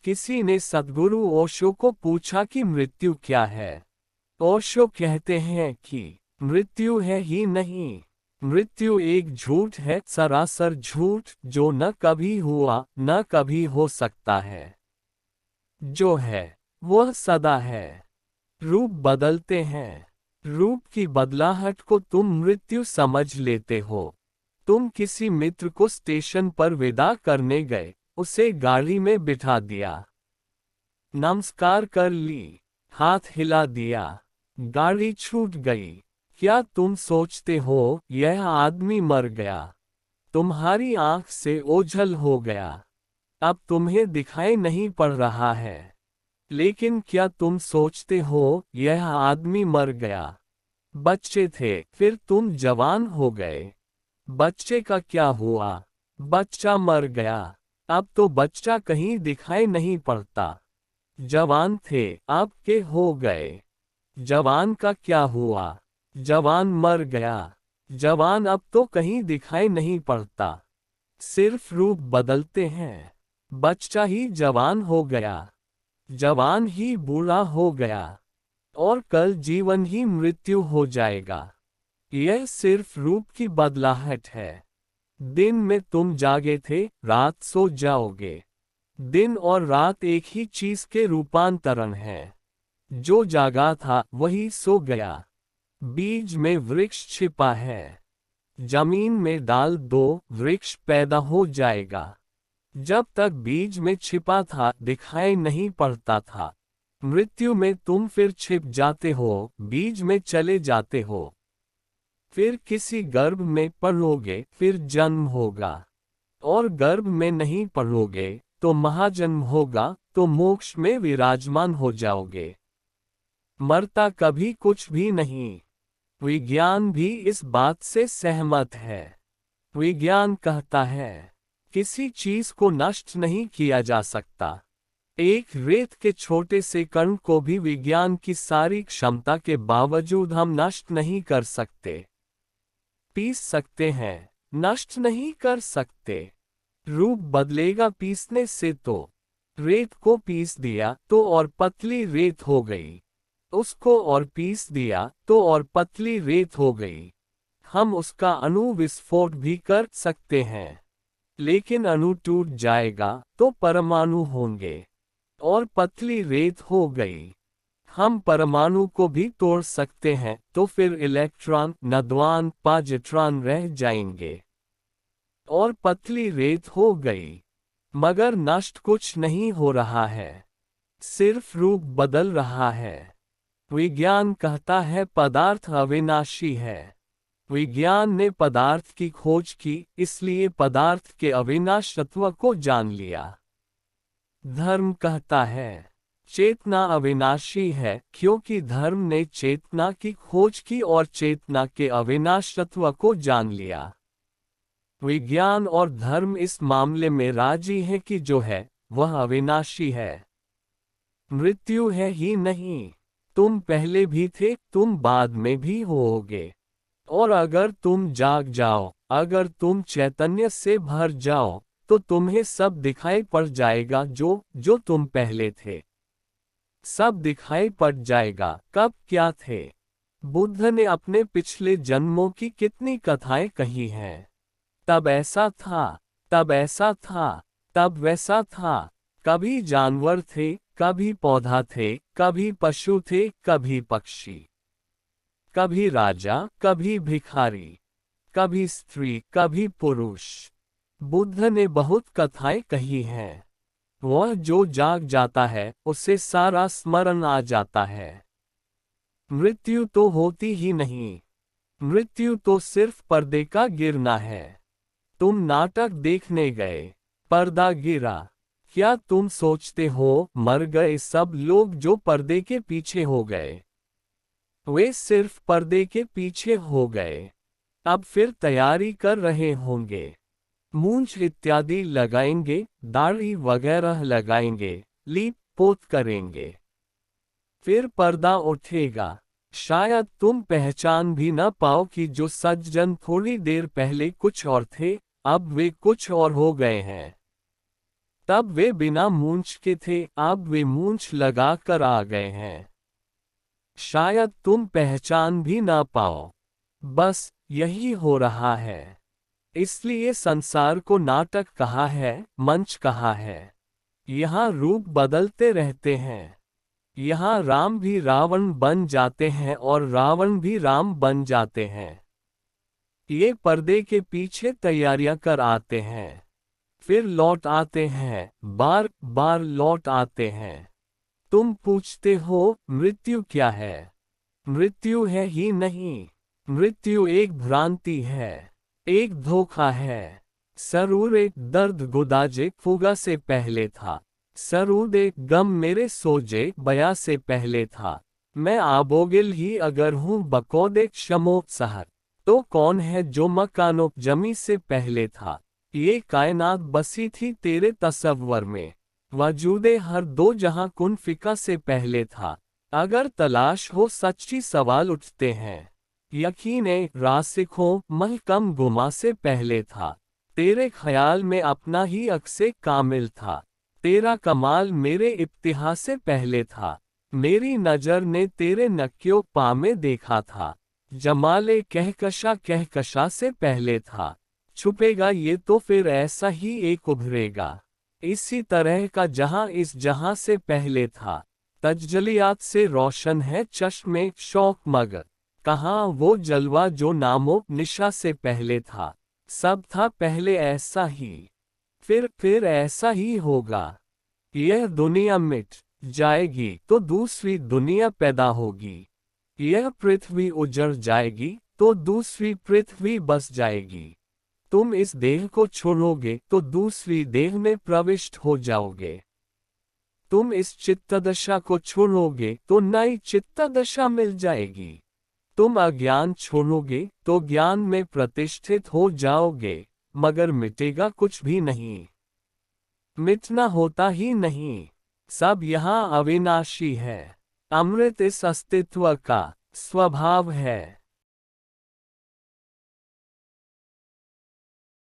किसी ने सद्गुरु ओशो को पूछा कि मृत्यु क्या है। ओशो कहते हैं कि मृत्यु है ही नहीं, मृत्यु एक झूठ है, सरासर झूठ, जो न कभी हुआ न कभी हो सकता है। जो है वह सदा है। रूप बदलते हैं। रूप की बदलाहट को तुम मृत्यु समझ लेते हो। तुम किसी मित्र को स्टेशन पर विदा करने गए, उसे गाड़ी में बिठा दिया, नमस्कार कर ली, हाथ हिला दिया, गाड़ी छूट गई। क्या तुम सोचते हो यह आदमी मर गया? तुम्हारी आंख से ओझल हो गया, अब तुम्हें दिखाई नहीं पड़ रहा है। लेकिन क्या तुम सोचते हो यह आदमी मर गया? बच्चे थे, फिर तुम जवान हो गए। बच्चे का क्या हुआ? बच्चा मर गया, अब तो बच्चा कहीं दिखाई नहीं पड़ता। जवान थे, अब के हो गए। जवान का क्या हुआ? जवान मर गया। जवान अब तो कहीं दिखाई नहीं पड़ता। सिर्फ रूप बदलते हैं। बच्चा ही जवान हो गया, जवान ही बूढ़ा हो गया, और कल जीवन ही मृत्यु हो जाएगा। यह सिर्फ रूप की बदलाहट है। दिन में तुम जागे थे, रात सो जाओगे। दिन और रात एक ही चीज के रूपांतरण है। जो जागा था वही सो गया। बीज में वृक्ष छिपा है। जमीन में डाल दो, वृक्ष पैदा हो जाएगा। जब तक बीज में छिपा था दिखाई नहीं पड़ता था। मृत्यु में तुम फिर छिप जाते हो, बीज में चले जाते हो। फिर किसी गर्भ में पलोगे, फिर जन्म होगा। और गर्भ में नहीं पलोगे तो महाजन्म होगा, तो मोक्ष में विराजमान हो जाओगे। मरता कभी कुछ भी नहीं। विज्ञान भी इस बात से सहमत है। विज्ञान कहता है किसी चीज को नष्ट नहीं किया जा सकता। एक रेत के छोटे से कण को भी विज्ञान की सारी क्षमता के बावजूद हम नष्ट नहीं कर सकते। पीस सकते हैं, नष्ट नहीं कर सकते। रूप बदलेगा पीसने से तो। रेत को पीस दिया तो और पतली रेत हो गई। उसको और पीस दिया तो और पतली रेत हो गई। हम उसका अणु विस्फोट भी कर सकते हैं। लेकिन अणु टूट जाएगा तो परमाणु होंगे, और पतली रेत हो गई। हम परमाणु को भी तोड़ सकते हैं, तो फिर इलेक्ट्रॉन, नद्वान, पॉजिट्रॉन रह जाएंगे, और पतली रेत हो गई। मगर नष्ट कुछ नहीं हो रहा है, सिर्फ रूप बदल रहा है। विज्ञान कहता है पदार्थ अविनाशी है। विज्ञान ने पदार्थ की खोज की, इसलिए पदार्थ के अविनाशत्व को जान लिया। धर्म कहता है चेतना अविनाशी है, क्योंकि धर्म ने चेतना की खोज की और चेतना के अविनाशत्व को जान लिया। विज्ञान और धर्म इस मामले में राजी है कि जो है वह अविनाशी है। मृत्यु है ही नहीं। तुम पहले भी थे, तुम बाद में भी होगे। और अगर तुम जाग जाओ, अगर तुम चैतन्य से भर जाओ, तो तुम्हें सब दिखाई पड़ जाएगा जो तुम पहले थे। सब दिखाई पड़ जाएगा कब क्या थे। बुद्ध ने अपने पिछले जन्मों की कितनी कथाएं कही हैं। तब ऐसा था, तब ऐसा था, तब वैसा था। कभी जानवर थे, कभी पौधा थे, कभी पशु थे, कभी पक्षी। कभी राजा, कभी भिखारी, कभी स्त्री, कभी पुरुष। बुद्ध ने बहुत कथाएं कही हैं। वह जो जाग जाता है उसे सारा स्मरण आ जाता है। मृत्यु तो होती ही नहीं। मृत्यु तो सिर्फ पर्दे का गिरना है। तुम नाटक देखने गए, पर्दा गिरा। क्या तुम सोचते हो मर गए सब लोग जो पर्दे के पीछे हो गए? वे सिर्फ पर्दे के पीछे हो गए। अब फिर तैयारी कर रहे होंगे। मूंछ इत्यादि लगाएंगे, दाढ़ी वगैरह लगाएंगे, लीप पोत करेंगे। फिर पर्दा उठेगा। शायद तुम पहचान भी न पाओ कि जो सज्जन थोड़ी देर पहले कुछ और थे, अब वे कुछ और हो गए हैं। तब वे बिना मूंछ के थे, अब वे मूंछ लगा कर आ गए हैं। शायद तुम पहचान भी ना पाओ। बस यही हो रहा है। इसलिए संसार को नाटक कहा है, मंच कहा है। यहाँ रूप बदलते रहते हैं। यहाँ राम भी रावण बन जाते हैं और रावण भी राम बन जाते हैं। ये पर्दे के पीछे तैयारियां कर आते हैं, फिर लौट आते हैं, बार बार लौट आते हैं। तुम पूछते हो मृत्यु क्या है? मृत्यु है ही नहीं। मृत्यु एक भ्रांति है, एक धोखा है। सरूर एक दर्द गुदाजे फुगा से पहले था। सरूर एक गम मेरे सोजे बया से पहले था। मैं आबोगिल ही अगर हूँ बकौदे क्षमो सहर, तो कौन है जो मकानो जमी से पहले था। ये कायनात बसी थी तेरे तसव्वुर में, वजूदे हर दो जहां कुन फिका से पहले था। अगर तलाश हो सच्ची सवाल उठते हैं, यकीने रासिखों महकम गुमा से पहले था। तेरे ख्याल में अपना ही अक्से कामिल था। तेरा कमाल मेरे इब्तिहा से पहले था। मेरी नजर ने तेरे नक्यो पा में देखा था। जमाले कहकशा से पहले था। छुपेगा ये तो फिर ऐसा ही एक उभरेगा, इसी तरह का जहां इस जहां से पहले था। तजलियात से रोशन है चश्मे शौक मगर, कहाँ वो जलवा जो नामो निशा से पहले था। सब था पहले ऐसा ही, फिर ऐसा ही होगा। यह दुनिया मिट जाएगी तो दूसरी दुनिया पैदा होगी। यह पृथ्वी उजड़ जाएगी तो दूसरी पृथ्वी बस जाएगी। तुम इस देह को छोड़ोगे तो दूसरी देह में प्रविष्ट हो जाओगे। तुम इस चित्तदशा को छोड़ोगे तो नई चित्तदशा मिल जाएगी। तुम अज्ञान छोड़ोगे तो ज्ञान में प्रतिष्ठित हो जाओगे, मगर मिटेगा कुछ भी नहीं। मिटना होता ही नहीं। सब यहाँ अविनाशी है। अमृत इस अस्तित्व का स्वभाव है।